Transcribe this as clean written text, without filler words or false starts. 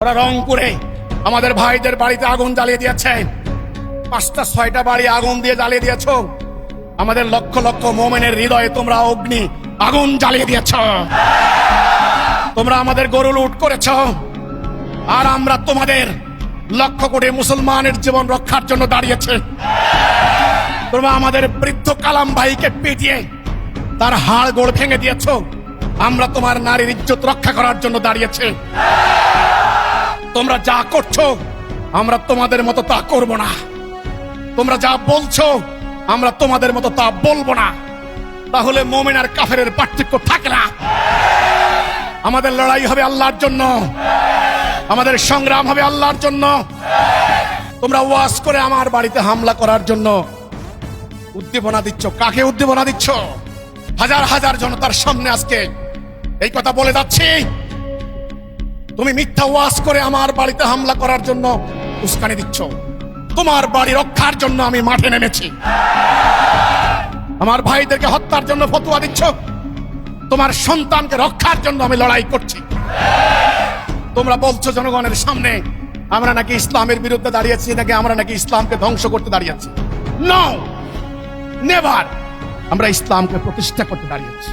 ওরা রংপুরে আমাদের ভাইদের বাড়িতে আগুন জ্বালিয়ে দিয়েছে। 5টা 6টা বাড়ি আগুন দিয়ে জ্বালিয়ে দিয়েছ। আমাদের লক্ষ লক্ষ মোমেনের হৃদয়ে তোমরা অগ্নি আগুন জ্বালিয়ে দিয়েছ। তোমরা আমাদের গরু লুট করেছ, আর আমরা তোমাদের লক্ষ কোটি মুসলমানের জীবন রক্ষার জন্য দাঁড়িয়েছে। তোমরা আমাদের বৃদ্ধ কালাম ভাইকে পিটিয়ে তার হাড় গোড় ভেঙে দিয়েছ। আমরা তোমার নারীর ইজ্জত রক্ষা করার জন্য দাঁড়িয়েছে। তোমরা যা করছো আমরা তোমাদের মতো তা করব না। তোমরা যা বলছো আমরা তোমাদের মতো তা বলবো না। তাহলে মুমিন আর কাফেরের পার্থক্য থাকে না। আমাদের লড়াই হবে আল্লাহর জন্য, আমাদের সংগ্রাম হবে আল্লাহর জন্য। তোমরা ওয়াজ করে আমার বাড়িতে হামলা করার জন্য উদ্দীপনা দিচ্ছ। কাকে উদ্দীপনা দিচ্ছ? হাজার হাজার জনতার সামনে আজকে এই কথা বলে যাচ্ছি, তুমি মিথ্যা ওয়াজ করে আমার বাড়িতে হামলা করার জন্য উস্কানি দিচ্ছ। তোমার বাড়ি রক্ষার জন্য আমি মাঠে নেমেছি। আমার ভাইদেরকে হত্যার জন্য ফতোয়া দিচ্ছ। তোমার সন্তানকে রক্ষার জন্য আমি লড়াই করছি। তোমরা বলছো জনগণের সামনে আমরা নাকি ইসলামের বিরুদ্ধে দাঁড়িয়েছি, নাকি আমরা নাকি ইসলামকে ধ্বংস করতে দাঁড়িয়েছি। No, never. আমরা ইসলামকে প্রতিষ্ঠা করতে দাঁড়িয়েছি।